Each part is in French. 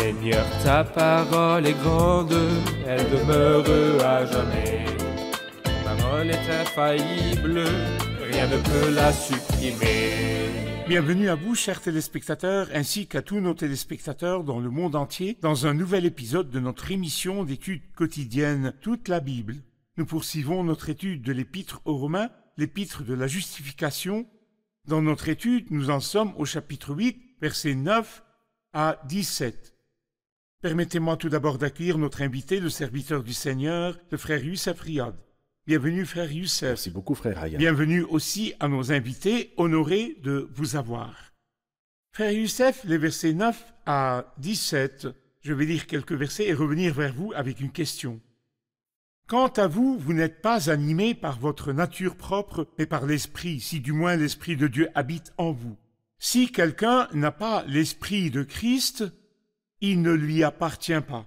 Seigneur, ta parole est grande, elle demeure à jamais. Ta parole est infaillible, rien ne peut la supprimer. Bienvenue à vous, chers téléspectateurs, ainsi qu'à tous nos téléspectateurs dans le monde entier, dans un nouvel épisode de notre émission d'études quotidiennes Toute la Bible. Nous poursuivons notre étude de l'Épître aux Romains, l'Épître de la justification. Dans notre étude, nous en sommes au chapitre 8, versets 9 à 17. Permettez-moi tout d'abord d'accueillir notre invité, le serviteur du Seigneur, le frère Youssef Riyad. Bienvenue, frère Youssef. Merci beaucoup, frère Ryan. Bienvenue aussi à nos invités, honorés de vous avoir. Frère Youssef, les versets 9 à 17, je vais lire quelques versets et revenir vers vous avec une question. Quant à vous, vous n'êtes pas animés par votre nature propre, mais par l'Esprit, si du moins l'Esprit de Dieu habite en vous. Si quelqu'un n'a pas l'Esprit de Christ, il ne lui appartient pas.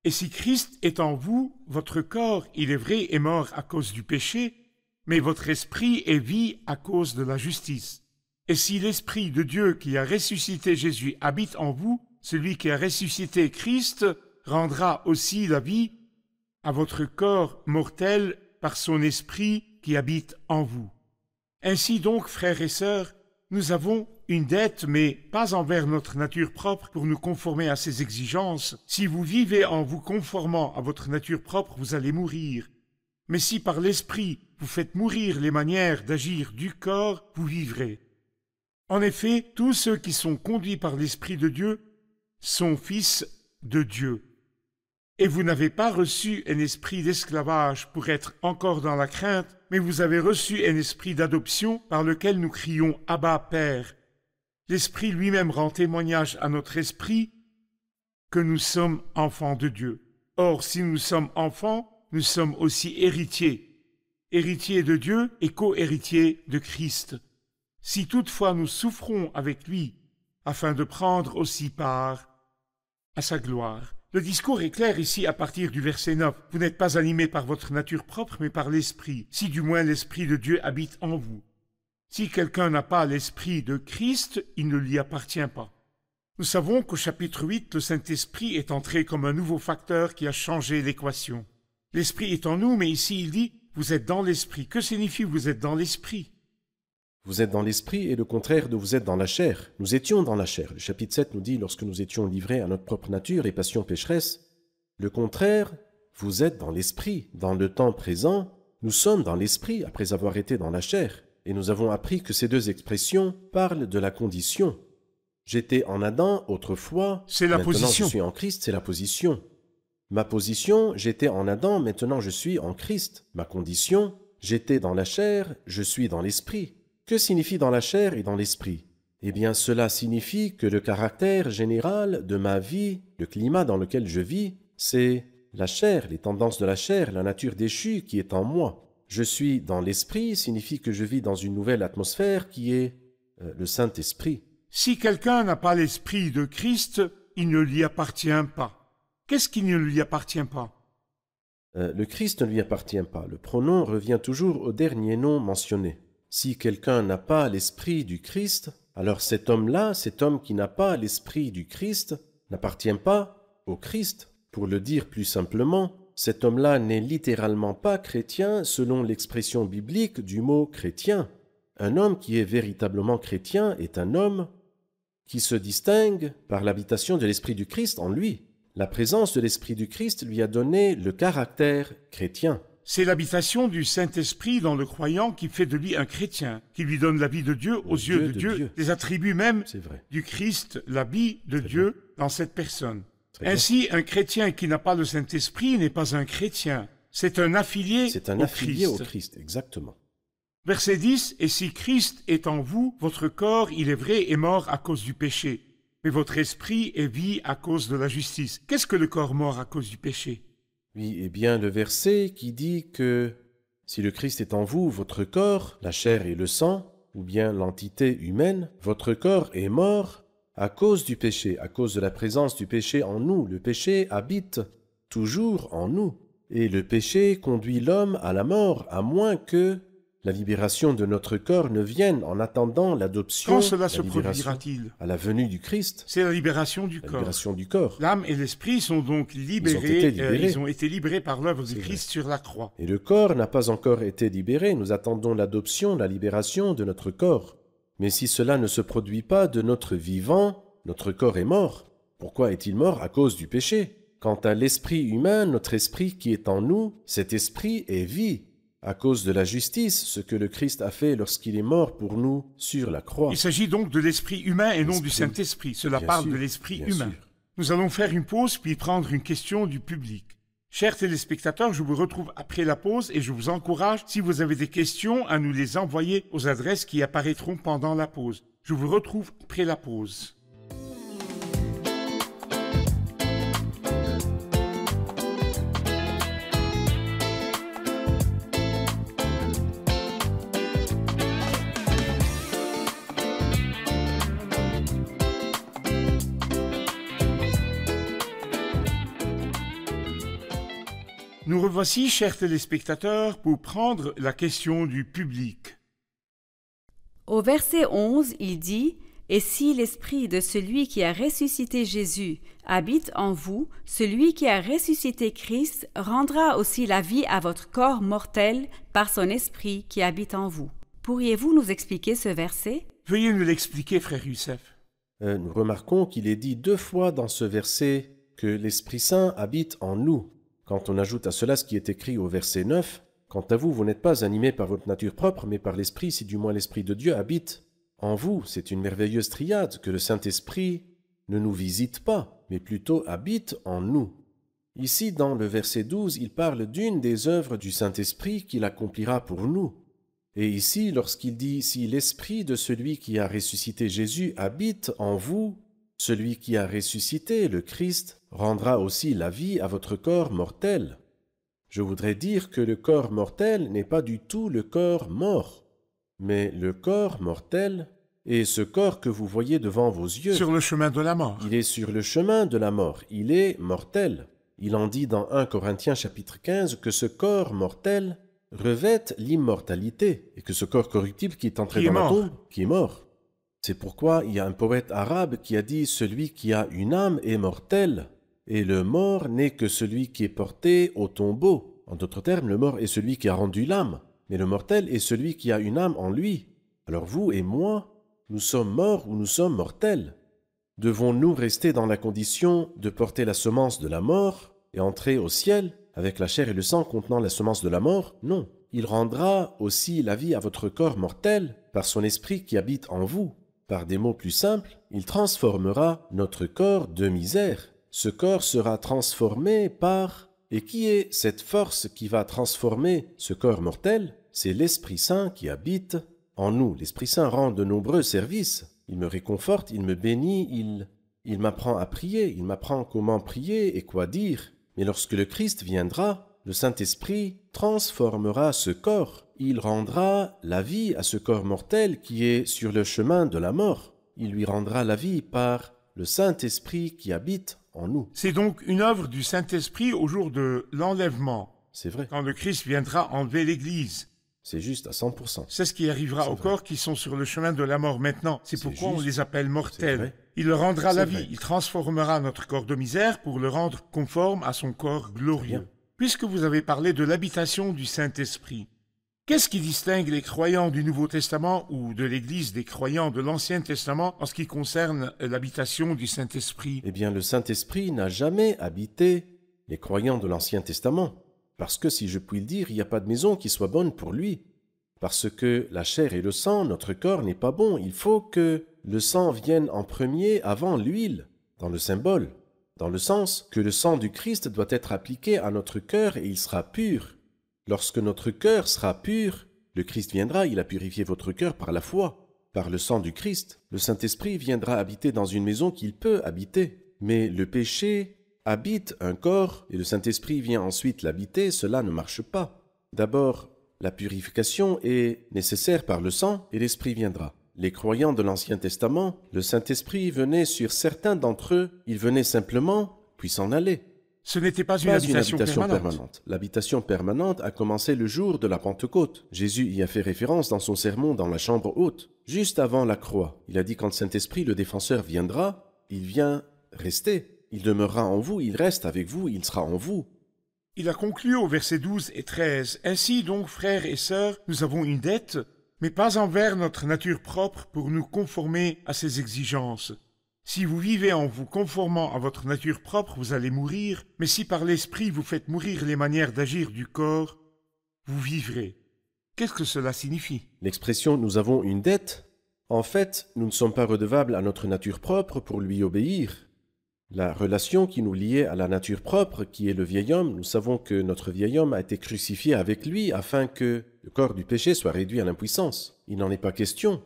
Et si Christ est en vous, votre corps, il est vrai, est mort à cause du péché, mais votre esprit est vie à cause de la justice. Et si l'Esprit de Dieu qui a ressuscité Jésus habite en vous, celui qui a ressuscité Christ rendra aussi la vie à votre corps mortel par son esprit qui habite en vous. Ainsi donc, frères et sœurs, nous avons une dette, mais pas envers notre nature propre pour nous conformer à ses exigences. Si vous vivez en vous conformant à votre nature propre, vous allez mourir. Mais si par l'esprit vous faites mourir les manières d'agir du corps, vous vivrez. En effet, tous ceux qui sont conduits par l'Esprit de Dieu sont fils de Dieu. Et vous n'avez pas reçu un esprit d'esclavage pour être encore dans la crainte, mais vous avez reçu un esprit d'adoption par lequel nous crions « Abba, Père ». L'Esprit lui-même rend témoignage à notre esprit que nous sommes enfants de Dieu. Or, si nous sommes enfants, nous sommes aussi héritiers. Héritiers de Dieu et co-héritiers de Christ. Si toutefois nous souffrons avec lui, afin de prendre aussi part à sa gloire. Le discours est clair ici à partir du verset 9. Vous n'êtes pas animés par votre nature propre, mais par l'Esprit, si du moins l'Esprit de Dieu habite en vous. Si quelqu'un n'a pas l'Esprit de Christ, il ne lui appartient pas. Nous savons qu'au chapitre 8, le Saint-Esprit est entré comme un nouveau facteur qui a changé l'équation. L'Esprit est en nous, mais ici il dit « vous êtes dans l'Esprit ». Que signifie « vous êtes dans l'Esprit » ? Vous êtes dans l'esprit et le contraire de vous êtes dans la chair. Nous étions dans la chair. Le chapitre 7 nous dit, lorsque nous étions livrés à notre propre nature et passions pécheresses, le contraire, vous êtes dans l'esprit. Dans le temps présent, nous sommes dans l'esprit après avoir été dans la chair. Et nous avons appris que ces deux expressions parlent de la condition. J'étais en Adam autrefois, c'est la maintenant position. Je suis en Christ, c'est la position. Ma position, j'étais en Adam, maintenant je suis en Christ. Ma condition, j'étais dans la chair, je suis dans l'esprit. Que signifie dans la chair et dans l'esprit? Eh bien, cela signifie que le caractère général de ma vie, le climat dans lequel je vis, c'est la chair, les tendances de la chair, la nature déchue qui est en moi. Je suis dans l'esprit signifie que je vis dans une nouvelle atmosphère qui est le Saint-Esprit. Si quelqu'un n'a pas l'Esprit de Christ, il ne lui appartient pas. Qu'est-ce qui ne lui appartient pas? Le Christ ne lui appartient pas. Le pronom revient toujours au dernier nom mentionné. Si quelqu'un n'a pas l'esprit du Christ, alors cet homme-là, cet homme qui n'a pas l'esprit du Christ, n'appartient pas au Christ. Pour le dire plus simplement, cet homme-là n'est littéralement pas chrétien selon l'expression biblique du mot chrétien. Un homme qui est véritablement chrétien est un homme qui se distingue par l'habitation de l'esprit du Christ en lui. La présence de l'esprit du Christ lui a donné le caractère chrétien. C'est l'habitation du Saint-Esprit dans le croyant qui fait de lui un chrétien, qui lui donne la vie de Dieu aux yeux de Dieu, les attributs même du Christ, la vie de Dieu dans cette personne. Ainsi, un chrétien qui n'a pas le Saint-Esprit n'est pas un chrétien, c'est un affilié au Christ, exactement. Verset 10, « Et si Christ est en vous, votre corps, il est vrai, est mort à cause du péché, mais votre esprit est vie à cause de la justice. » Qu'est-ce que le corps mort à cause du péché? Oui, eh bien, le verset qui dit que si le Christ est en vous, votre corps, la chair et le sang, ou bien l'entité humaine, votre corps est mort à cause du péché, à cause de la présence du péché en nous. Le péché habite toujours en nous. Et le péché conduit l'homme à la mort, à moins que la libération de notre corps ne vienne en attendant l'adoption, Quand cela se la libération produira-t-il? à la venue du Christ, C'est la libération du la corps. libération du corps. L'âme et l'esprit sont donc libérés, été libérés. ils ont été libérés par l'œuvre C'est du vrai. Christ sur la croix. Et le corps n'a pas encore été libéré, nous attendons l'adoption, la libération de notre corps. Mais si cela ne se produit pas de notre vivant, notre corps est mort. Pourquoi est-il mort? À cause du péché. Quant à l'esprit humain, notre esprit qui est en nous, cet esprit est vie. À cause de la justice, ce que le Christ a fait lorsqu'il est mort pour nous sur la croix. Il s'agit donc de l'esprit humain et non du L'esprit. Saint-Esprit. Cela Bien parle sûr, de l'esprit bien humain. sûr. Nous allons faire une pause puis prendre une question du public. Chers téléspectateurs, je vous retrouve après la pause et je vous encourage, si vous avez des questions, à nous les envoyer aux adresses qui apparaîtront pendant la pause. Je vous retrouve après la pause. Nous revoici, chers téléspectateurs, pour prendre la question du public. Au verset 11, il dit « Et si l'esprit de celui qui a ressuscité Jésus habite en vous, celui qui a ressuscité Christ rendra aussi la vie à votre corps mortel par son esprit qui habite en vous. » Pourriez-vous nous expliquer ce verset? Veuillez nous l'expliquer, frère Youssef. Nous remarquons qu'il est dit 2 fois dans ce verset que l'Esprit Saint habite en nous. Quand on ajoute à cela ce qui est écrit au verset 9, « Quant à vous, vous n'êtes pas animés par votre nature propre, mais par l'Esprit, si du moins l'Esprit de Dieu habite en vous. » C'est une merveilleuse triade que le Saint-Esprit ne nous visite pas, mais plutôt habite en nous. Ici, dans le verset 12, il parle d'une des œuvres du Saint-Esprit qu'il accomplira pour nous. Et ici, lorsqu'il dit « Si l'Esprit de celui qui a ressuscité Jésus habite en vous », celui qui a ressuscité, le Christ, rendra aussi la vie à votre corps mortel. Je voudrais dire que le corps mortel n'est pas du tout le corps mort, mais le corps mortel est ce corps que vous voyez devant vos yeux. Sur le chemin de la mort. Il est sur le chemin de la mort, il est mortel. Il en dit dans 1 Corinthiens chapitre 15 que ce corps mortel revêt l'immortalité et que ce corps corruptible qui est entré Qui est dans la mort. tombe, qui est mort. C'est pourquoi il y a un poète arabe qui a dit « Celui qui a une âme est mortel, et le mort n'est que celui qui est porté au tombeau. » En d'autres termes, le mort est celui qui a rendu l'âme, mais le mortel est celui qui a une âme en lui. Alors vous et moi, nous sommes morts ou nous sommes mortels. Devons-nous rester dans la condition de porter la semence de la mort et entrer au ciel avec la chair et le sang contenant la semence de la mort? Non. Il rendra aussi la vie à votre corps mortel par son esprit qui habite en vous. Par des mots plus simples, il transformera notre corps de misère. Ce corps sera transformé par... Et qui est cette force qui va transformer ce corps mortel? C'est l'Esprit Saint qui habite en nous. L'Esprit Saint rend de nombreux services. Il me réconforte, il me bénit, il m'apprend à prier, il m'apprend comment prier et quoi dire. Mais lorsque le Christ viendra, le Saint-Esprit transformera ce corps. Il rendra la vie à ce corps mortel qui est sur le chemin de la mort. Il lui rendra la vie par le Saint-Esprit qui habite en nous. C'est donc une œuvre du Saint-Esprit au jour de l'enlèvement, C'est vrai, quand le Christ viendra enlever l'Église. c'est juste à 100%. C'est ce qui arrivera C'est aux vrai. corps qui sont sur le chemin de la mort maintenant. C'est C'est pourquoi on juste. les appelle C'est mortels. vrai. Il leur rendra C'est la vrai. vie. Il transformera notre corps de misère pour le rendre conforme à son corps glorieux. Bien. Puisque vous avez parlé de l'habitation du Saint-Esprit, qu'est-ce qui distingue les croyants du Nouveau Testament ou de l'Église des croyants de l'Ancien Testament en ce qui concerne l'habitation du Saint-Esprit? Eh bien, le Saint-Esprit n'a jamais habité les croyants de l'Ancien Testament. Parce que, si je puis le dire, il n'y a pas de maison qui soit bonne pour lui. Parce que la chair et le sang, notre corps n'est pas bon. Il faut que le sang vienne en premier avant l'huile, dans le symbole, dans le sens que le sang du Christ doit être appliqué à notre cœur et il sera pur. Lorsque notre cœur sera pur, le Christ viendra, il a purifié votre cœur par la foi, par le sang du Christ. Le Saint-Esprit viendra habiter dans une maison qu'il peut habiter. Mais le péché habite un corps et le Saint-Esprit vient ensuite l'habiter, cela ne marche pas. D'abord, la purification est nécessaire par le sang et l'Esprit viendra. Les croyants de l'Ancien Testament, le Saint-Esprit venait sur certains d'entre eux, il venait simplement, puis s'en allait. Ce n'était pas une Pas habitation permanente. L'habitation permanente a commencé le jour de la Pentecôte. Jésus y a fait référence dans son sermon dans la chambre haute, juste avant la croix. Il a dit quand le Saint-Esprit, le défenseur, viendra, il vient rester. Il demeurera en vous, il reste avec vous, il sera en vous. Il a conclu au versets 12 et 13. « Ainsi donc, frères et sœurs, nous avons une dette, mais pas envers notre nature propre pour nous conformer à ses exigences. Si vous vivez en vous conformant à votre nature propre, vous allez mourir, mais si par l'esprit vous faites mourir les manières d'agir du corps, vous vivrez. » Qu'est-ce que cela signifie? L'expression « nous avons une dette », en fait, nous ne sommes pas redevables à notre nature propre pour lui obéir. La relation qui nous liait à la nature propre, qui est le vieil homme, nous savons que notre vieil homme a été crucifié avec lui afin que le corps du péché soit réduit à l'impuissance. Il n'en est pas question.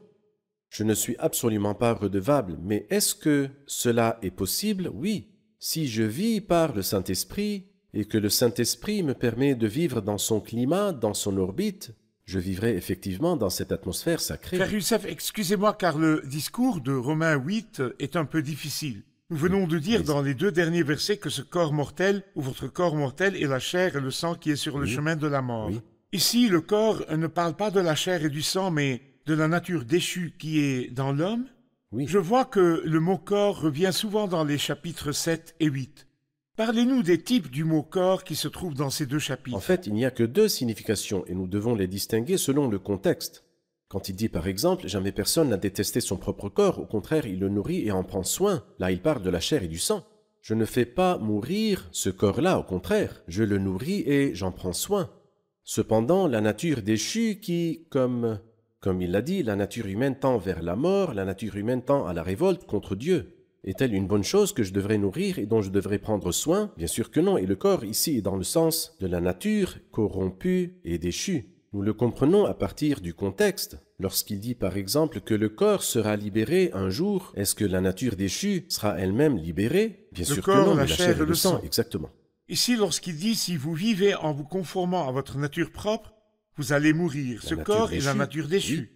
Je ne suis absolument pas redevable, mais est-ce que cela est possible? Oui. Si je vis par le Saint-Esprit et que le Saint-Esprit me permet de vivre dans son climat, dans son orbite, je vivrai effectivement dans cette atmosphère sacrée. Frère Youssef, excusez-moi car le discours de Romains 8 est un peu difficile. Nous venons de dire dans les 2 derniers versets que ce corps mortel, ou votre corps mortel, est la chair et le sang qui est sur le chemin de la mort. Oui. Ici, le corps ne parle pas de la chair et du sang, mais de la nature déchue qui est dans l'homme. Oui. Je vois que le mot corps revient souvent dans les chapitres 7 et 8. Parlez-nous des types du mot corps qui se trouvent dans ces 2 chapitres. En fait, il n'y a que 2 significations et nous devons les distinguer selon le contexte. Quand il dit par exemple « jamais personne n'a détesté son propre corps, au contraire il le nourrit et en prend soin », là il parle de la chair et du sang. Je ne fais pas mourir ce corps-là, au contraire, je le nourris et j'en prends soin. Cependant, la nature déchue qui, comme il l'a dit, la nature humaine tend vers la mort, la nature humaine tend à la révolte contre Dieu. Est-elle une bonne chose que je devrais nourrir et dont je devrais prendre soin? Bien sûr que non, et le corps ici est dans le sens de la nature corrompue et déchue. Nous le comprenons à partir du contexte. Lorsqu'il dit par exemple que le corps sera libéré un jour, est-ce que la nature déchue sera elle-même libérée? Bien sûr que non, mais la chair et le sang, exactement. Ici, lorsqu'il dit « si vous vivez en vous conformant à votre nature propre, vous allez mourir ». Ce corps est la nature déchue. Oui.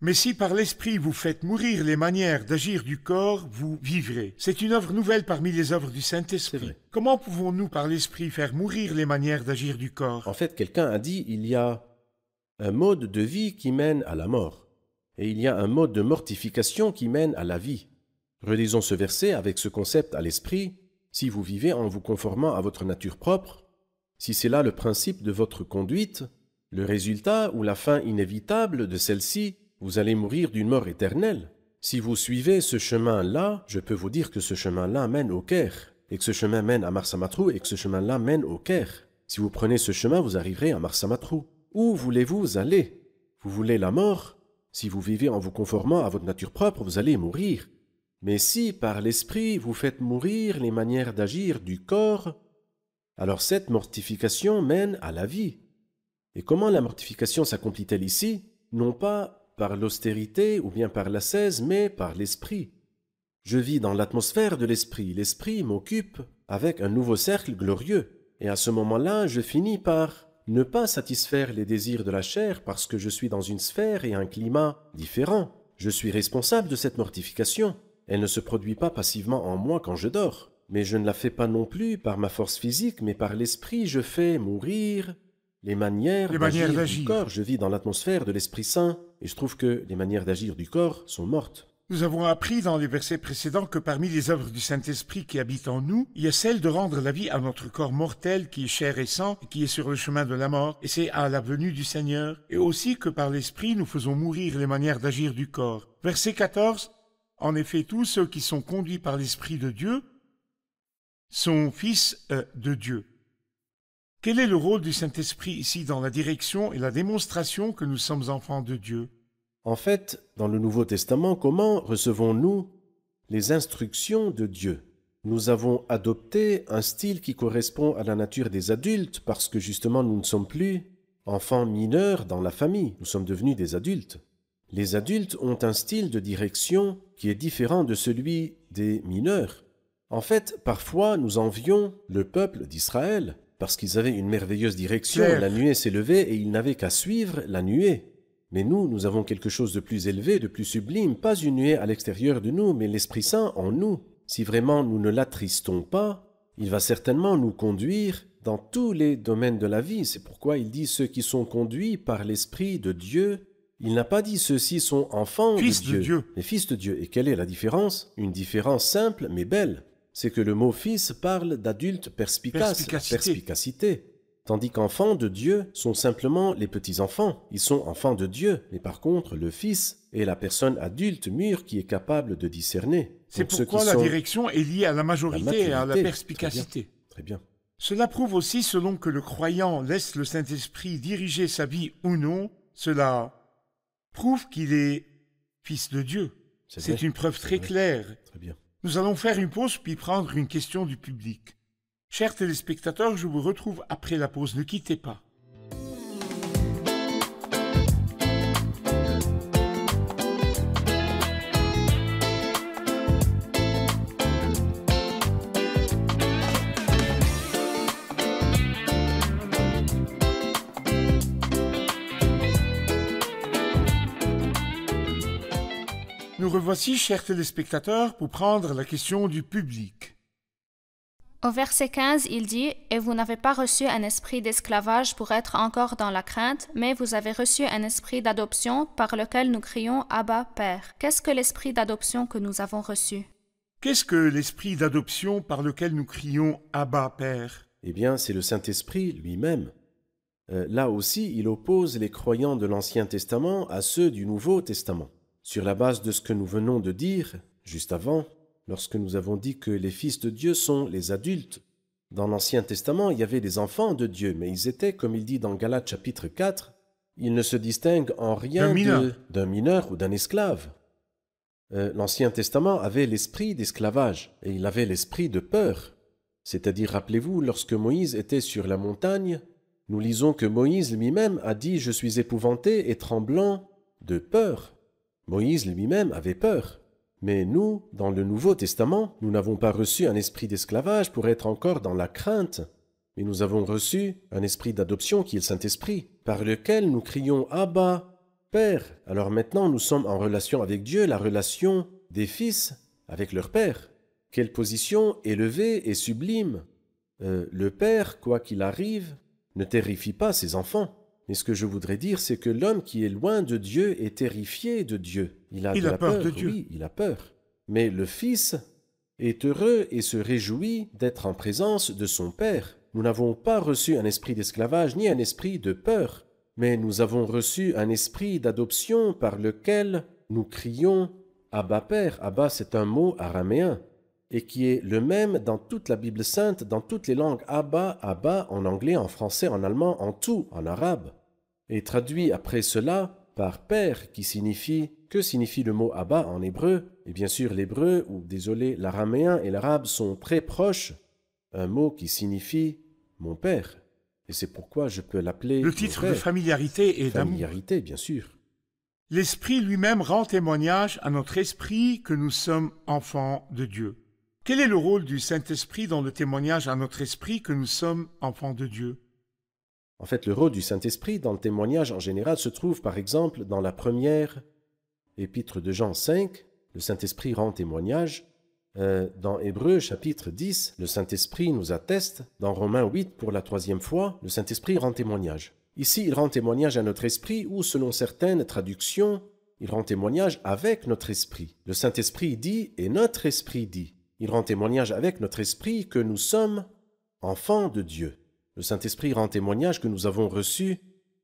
Mais si par l'esprit vous faites mourir les manières d'agir du corps, vous vivrez. C'est une œuvre nouvelle parmi les œuvres du Saint-Esprit. Comment pouvons-nous par l'esprit faire mourir les manières d'agir du corps? En fait, quelqu'un a dit il y a un mode de vie qui mène à la mort, et il y a un mode de mortification qui mène à la vie. Relisons ce verset avec ce concept à l'esprit. Si vous vivez en vous conformant à votre nature propre, si c'est là le principe de votre conduite, le résultat ou la fin inévitable de celle-ci, vous allez mourir d'une mort éternelle. Si vous suivez ce chemin-là, je peux vous dire que ce chemin-là mène au Caire, et que ce chemin mène à Marsamatrou, et que ce chemin-là mène au Caire. Si vous prenez ce chemin, vous arriverez à Marsamatrou. Où voulez-vous aller? Vous voulez la mort? Si vous vivez en vous conformant à votre nature propre, vous allez mourir. Mais si, par l'esprit, vous faites mourir les manières d'agir du corps, alors cette mortification mène à la vie. Et comment la mortification s'accomplit-elle ici? Non pas par l'austérité ou bien par l'ascèse, mais par l'esprit. Je vis dans l'atmosphère de l'esprit. L'esprit m'occupe avec un nouveau cercle glorieux. Et à ce moment-là, je finis par ne pas satisfaire les désirs de la chair parce que je suis dans une sphère et un climat différents. Je suis responsable de cette mortification. Elle ne se produit pas passivement en moi quand je dors. Mais je ne la fais pas non plus par ma force physique, mais par l'esprit, je fais mourir les manières d'agir du corps. Je vis dans l'atmosphère de l'Esprit Saint et je trouve que les manières d'agir du corps sont mortes. Nous avons appris dans les versets précédents que parmi les œuvres du Saint-Esprit qui habitent en nous, il y a celle de rendre la vie à notre corps mortel qui est chair et sang et qui est sur le chemin de la mort, et c'est à la venue du Seigneur, et aussi que par l'Esprit nous faisons mourir les manières d'agir du corps. Verset 14, en effet, tous ceux qui sont conduits par l'Esprit de Dieu sont fils de Dieu. Quel est le rôle du Saint-Esprit ici dans la direction et la démonstration que nous sommes enfants de Dieu? En fait, dans le Nouveau Testament, comment recevons-nous les instructions de Dieu? Nous avons adopté un style qui correspond à la nature des adultes parce que justement nous ne sommes plus enfants mineurs dans la famille, nous sommes devenus des adultes. Les adultes ont un style de direction qui est différent de celui des mineurs. En fait, parfois nous envions le peuple d'Israël parce qu'ils avaient une merveilleuse direction, la nuée s'élevait et ils n'avaient qu'à suivre la nuée. Mais nous avons quelque chose de plus élevé, de plus sublime, pas une nuée à l'extérieur de nous, mais l'Esprit Saint en nous. Si vraiment nous ne l'attristons pas, Il va certainement nous conduire dans tous les domaines de la vie. C'est pourquoi il dit ceux qui sont conduits par l'Esprit de Dieu. Il n'a pas dit ceux-ci sont enfants de Dieu, les fils de Dieu. Et quelle est la différence? Une différence simple mais belle. C'est que le mot fils parle d'adulte perspicacité. Tandis qu'enfants de Dieu sont simplement les petits-enfants. Ils sont enfants de Dieu. Mais par contre, le fils est la personne adulte mûre qui est capable de discerner. C'est pourquoi la direction est liée à la majorité et à la perspicacité. Très bien. Cela prouve aussi, selon que le croyant laisse le Saint-Esprit diriger sa vie ou non, cela prouve qu'il est fils de Dieu. C'est une preuve très claire. Très bien. Nous allons faire une pause puis prendre une question du public. Chers téléspectateurs, je vous retrouve après la pause. Ne quittez pas. Nous revoici, chers téléspectateurs, pour prendre la question du public. Au verset 15, il dit « Et vous n'avez pas reçu un esprit d'esclavage pour être encore dans la crainte, mais vous avez reçu un esprit d'adoption par lequel nous crions « Abba, Père ». Qu'est-ce que l'esprit d'adoption que nous avons reçu? Qu'est-ce que l'esprit d'adoption par lequel nous crions « Abba, Père » ? Eh bien, c'est le Saint-Esprit lui-même. Là aussi, il oppose les croyants de l'Ancien Testament à ceux du Nouveau Testament. Sur la base de ce que nous venons de dire, juste avant, lorsque nous avons dit que les fils de Dieu sont les adultes. Dans l'Ancien Testament, il y avait des enfants de Dieu, mais ils étaient, comme il dit dans Galates chapitre 4, ils ne se distinguent en rien d'un mineur ou d'un esclave. L'Ancien Testament avait l'esprit d'esclavage, et il avait l'esprit de peur. C'est-à-dire, rappelez-vous, lorsque Moïse était sur la montagne, nous lisons que Moïse lui-même a dit « Je suis épouvanté et tremblant de peur ». Moïse lui-même avait peur. Mais nous, dans le Nouveau Testament, nous n'avons pas reçu un esprit d'esclavage pour être encore dans la crainte, mais nous avons reçu un esprit d'adoption qui est le Saint-Esprit, par lequel nous crions « Abba, Père ». Alors maintenant, nous sommes en relation avec Dieu, la relation des fils avec leur Père. Quelle position élevée et sublime! Le Père, quoi qu'il arrive, ne terrifie pas ses enfants. Mais ce que je voudrais dire, c'est que l'homme qui est loin de Dieu est terrifié de Dieu. Il a peur de Dieu. Oui, il a peur. Mais le Fils est heureux et se réjouit d'être en présence de son Père. Nous n'avons pas reçu un esprit d'esclavage ni un esprit de peur, mais nous avons reçu un esprit d'adoption par lequel nous crions « Abba Père ». Abba, c'est un mot araméen et qui est le même dans toute la Bible sainte, dans toutes les langues. Abba, Abba, en anglais, en français, en allemand, en tout, en arabe. Et traduit après cela par Père, qui signifie... Que signifie le mot Abba en hébreu? Et bien sûr, l'hébreu, ou désolé, l'araméen et l'arabe sont très proches. Un mot qui signifie mon Père. Et c'est pourquoi je peux l'appeler le titre de familiarité et d'amour. Familiarité, bien sûr. L'Esprit lui-même rend témoignage à notre esprit que nous sommes enfants de Dieu. Quel est le rôle du Saint-Esprit dans le témoignage à notre esprit que nous sommes enfants de Dieu? En fait, le rôle du Saint-Esprit dans le témoignage en général se trouve par exemple dans la première épître de Jean 5, le Saint-Esprit rend témoignage. Dans Hébreux chapitre 10, le Saint-Esprit nous atteste. Dans Romains 8, pour la 3e fois, le Saint-Esprit rend témoignage. Ici, il rend témoignage à notre esprit ou, selon certaines traductions, il rend témoignage avec notre esprit. Le Saint-Esprit dit et notre esprit dit. Il rend témoignage avec notre esprit que nous sommes enfants de Dieu. Le Saint-Esprit rend témoignage que nous avons reçu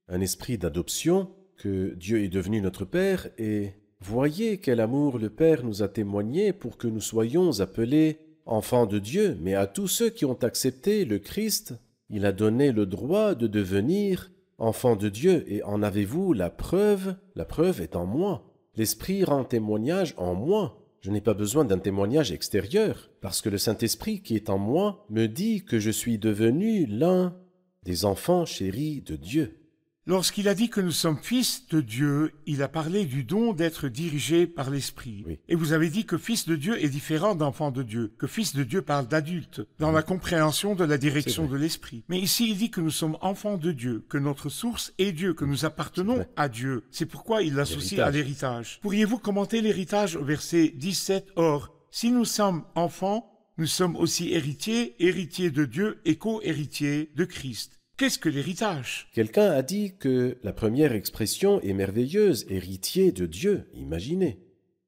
un esprit d'adoption, que Dieu est devenu notre Père, et voyez quel amour le Père nous a témoigné pour que nous soyons appelés enfants de Dieu. Mais à tous ceux qui ont accepté le Christ, il a donné le droit de devenir enfants de Dieu. Et en avez-vous la preuve? La preuve est en moi. L'Esprit rend témoignage en moi. Je n'ai pas besoin d'un témoignage extérieur, parce que le Saint-Esprit qui est en moi me dit que je suis devenu l'un des enfants chéris de Dieu. Lorsqu'il a dit que nous sommes fils de Dieu, il a parlé du don d'être dirigé par l'Esprit. Oui. Et vous avez dit que fils de Dieu est différent d'enfant de Dieu, que fils de Dieu parle d'adulte, dans la compréhension de la direction de l'Esprit. Mais ici, il dit que nous sommes enfants de Dieu, que notre source est Dieu, que nous appartenons à Dieu. C'est pourquoi il l'associe à l'héritage. Pourriez-vous commenter l'héritage au verset 17 ? Or, si nous sommes enfants, nous sommes aussi héritiers, héritiers de Dieu et co-héritiers de Christ. Qu'est-ce que l'héritage? Quelqu'un a dit que la première expression est merveilleuse, héritier de Dieu. Imaginez,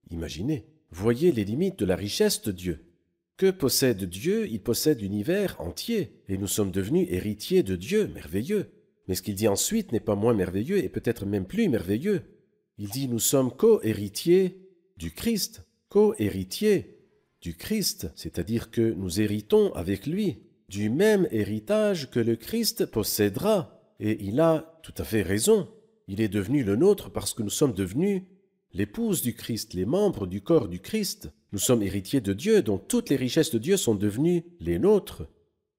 imaginez. Voyez les limites de la richesse de Dieu. Que possède Dieu? Il possède l'univers entier. Et nous sommes devenus héritiers de Dieu, merveilleux. Mais ce qu'il dit ensuite n'est pas moins merveilleux et peut-être même plus merveilleux. Il dit nous sommes co-héritiers du Christ. Co-héritiers du Christ, c'est-à-dire que nous héritons avec lui du même héritage que le Christ possédera. Et il a tout à fait raison. Il est devenu le nôtre parce que nous sommes devenus l'épouse du Christ, les membres du corps du Christ. Nous sommes héritiers de Dieu, donc toutes les richesses de Dieu sont devenues les nôtres.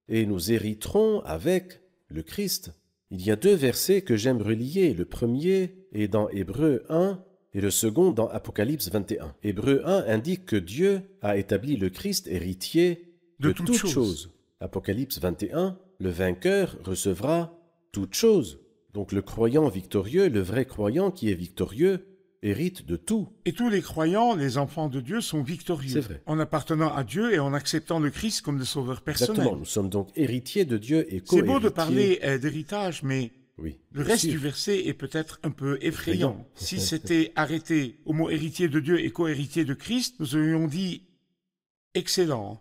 Et nous hériterons avec le Christ. Il y a 2 versets que j'aime relier. Le premier est dans Hébreux 1 et le second dans Apocalypse 21. Hébreux 1 indique que Dieu a établi le Christ héritier de toutes choses. Apocalypse 21, le vainqueur recevra toutes choses. Donc le croyant victorieux, le vrai croyant qui est victorieux, hérite de tout. Et tous les croyants, les enfants de Dieu, sont victorieux. C'est vrai. En appartenant à Dieu et en acceptant le Christ comme le sauveur personnel. Exactement, nous sommes donc héritiers de Dieu et co-héritiers. C'est beau de parler d'héritage, mais oui, le reste du verset est peut-être un peu effrayant. Si c'était arrêté au mot héritier de Dieu et co-héritier de Christ, nous aurions dit « excellent ».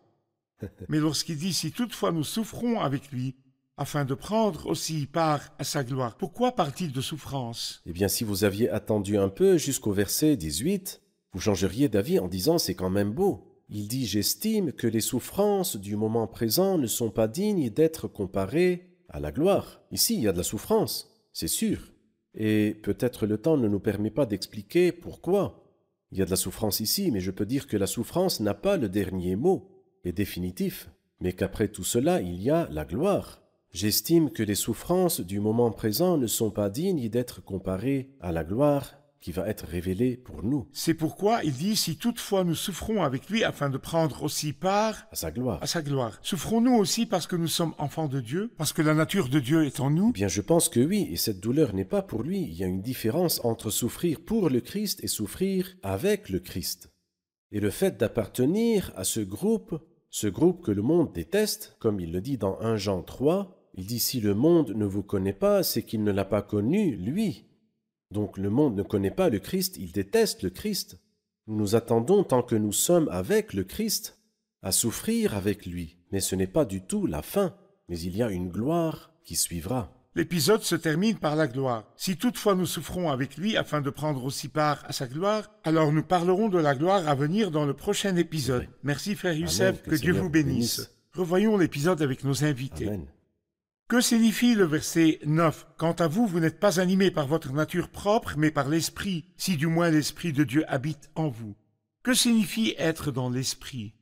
Mais lorsqu'il dit « si toutefois nous souffrons avec lui », afin de prendre aussi part à sa gloire. Pourquoi parle-t-il de souffrance? Eh bien, si vous aviez attendu un peu jusqu'au verset 18, vous changeriez d'avis en disant « c'est quand même beau ». Il dit « j'estime que les souffrances du moment présent ne sont pas dignes d'être comparées à la gloire ». Ici, il y a de la souffrance, c'est sûr. Et peut-être le temps ne nous permet pas d'expliquer pourquoi. Il y a de la souffrance ici, mais je peux dire que la souffrance n'a pas le dernier mot, est définitif, mais qu'après tout cela, il y a la gloire. J'estime que les souffrances du moment présent ne sont pas dignes d'être comparées à la gloire qui va être révélée pour nous. C'est pourquoi il dit « si toutefois nous souffrons avec lui afin de prendre aussi part à sa gloire. Souffrons-nous aussi parce que nous sommes enfants de Dieu, parce que la nature de Dieu est en nous? Eh bien, je pense que oui, et cette douleur n'est pas pour lui. Il y a une différence entre souffrir pour le Christ et souffrir avec le Christ. Et le fait d'appartenir à ce groupe que le monde déteste, comme il le dit dans 1 Jean 3, il dit « si le monde ne vous connaît pas, c'est qu'il ne l'a pas connu, lui ». Donc le monde ne connaît pas le Christ, il déteste le Christ. Nous nous attendons, tant que nous sommes avec le Christ, à souffrir avec lui. Mais ce n'est pas du tout la fin, mais il y a une gloire qui suivra. L'épisode se termine par la gloire. Si toutefois nous souffrons avec lui afin de prendre aussi part à sa gloire, alors nous parlerons de la gloire à venir dans le prochain épisode. Oui. Merci frère Youssef, que Dieu vous bénisse. Revoyons l'épisode avec nos invités. Amen. Que signifie le verset 9? Quant à vous, vous n'êtes pas animés par votre nature propre, mais par l'Esprit, si du moins l'Esprit de Dieu habite en vous. Que signifie être dans l'Esprit?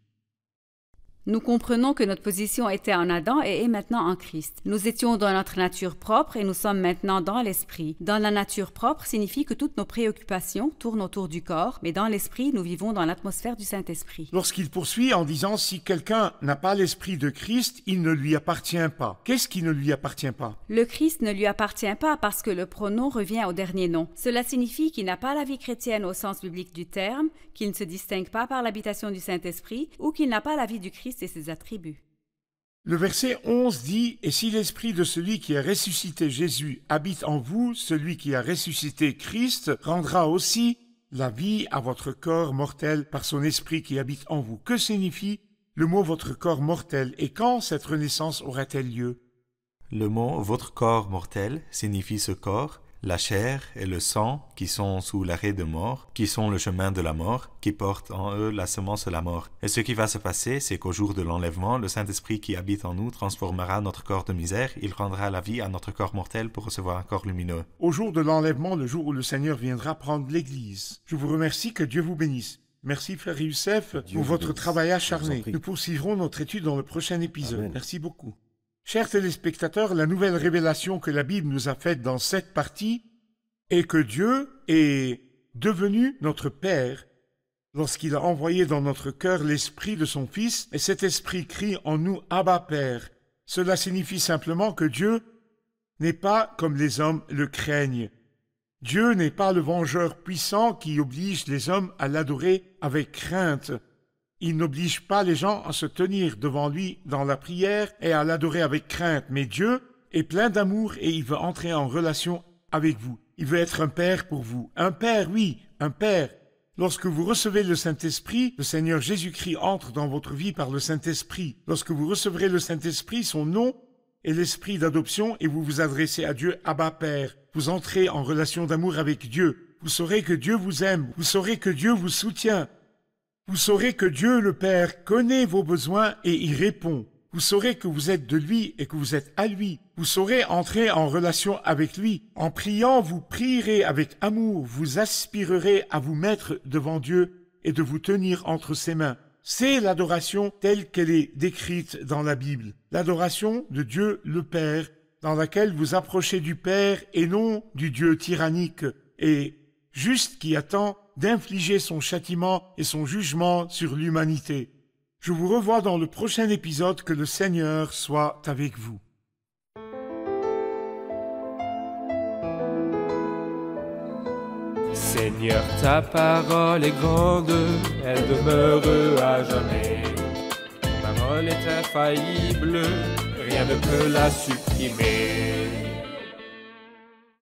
Nous comprenons que notre position était en Adam et est maintenant en Christ. Nous étions dans notre nature propre et nous sommes maintenant dans l'esprit. Dans la nature propre signifie que toutes nos préoccupations tournent autour du corps, mais dans l'esprit, nous vivons dans l'atmosphère du Saint-Esprit. Lorsqu'il poursuit en disant « si quelqu'un n'a pas l'esprit de Christ, il ne lui appartient pas ». Qu'est-ce qui ne lui appartient pas? Le Christ ne lui appartient pas parce que le pronom revient au dernier nom. Cela signifie qu'il n'a pas la vie chrétienne au sens biblique du terme, qu'il ne se distingue pas par l'habitation du Saint-Esprit ou qu'il n'a pas la vie du Christ et ses attributs. Le verset 11 dit « Et si l'esprit de celui qui a ressuscité Jésus habite en vous, celui qui a ressuscité Christ rendra aussi la vie à votre corps mortel par son esprit qui habite en vous. » Que signifie le mot « votre corps mortel » et quand cette renaissance aura-t-elle lieu? Le mot « votre corps mortel » signifie ce corps, la chair et le sang qui sont sous l'arrêt de mort, qui sont le chemin de la mort, qui portent en eux la semence de la mort. Et ce qui va se passer, c'est qu'au jour de l'enlèvement, le Saint-Esprit qui habite en nous transformera notre corps de misère, il rendra la vie à notre corps mortel pour recevoir un corps lumineux. Au jour de l'enlèvement, le jour où le Seigneur viendra prendre l'Église. Je vous remercie, que Dieu vous bénisse. Merci frère Youssef pour votre travail acharné. Nous poursuivrons notre étude dans le prochain épisode. Amen. Merci beaucoup. Chers téléspectateurs, la nouvelle révélation que la Bible nous a faite dans cette partie est que Dieu est devenu notre Père lorsqu'il a envoyé dans notre cœur l'Esprit de son Fils, et cet Esprit crie en nous « Abba Père ». Cela signifie simplement que Dieu n'est pas comme les hommes le craignent. Dieu n'est pas le vengeur puissant qui oblige les hommes à l'adorer avec crainte. Il n'oblige pas les gens à se tenir devant lui dans la prière et à l'adorer avec crainte, mais Dieu est plein d'amour et il veut entrer en relation avec vous. Il veut être un père pour vous. Un père, oui, un père. Lorsque vous recevez le Saint-Esprit, le Seigneur Jésus-Christ entre dans votre vie par le Saint-Esprit. Lorsque vous recevrez le Saint-Esprit, son nom est l'esprit d'adoption et vous vous adressez à Dieu, Abba Père. Vous entrez en relation d'amour avec Dieu. Vous saurez que Dieu vous aime. Vous saurez que Dieu vous soutient. Vous saurez que Dieu le Père connaît vos besoins et y répond. Vous saurez que vous êtes de lui et que vous êtes à lui. Vous saurez entrer en relation avec lui. En priant, vous prierez avec amour. Vous aspirerez à vous mettre devant Dieu et de vous tenir entre ses mains. C'est l'adoration telle qu'elle est décrite dans la Bible. L'adoration de Dieu le Père, dans laquelle vous approchez du Père et non du Dieu tyrannique et juste qui attend d'infliger son châtiment et son jugement sur l'humanité. Je vous revois dans le prochain épisode. Que le Seigneur soit avec vous. Seigneur, ta parole est grande, elle demeure à jamais. Ta parole est infaillible, rien ne peut la supprimer.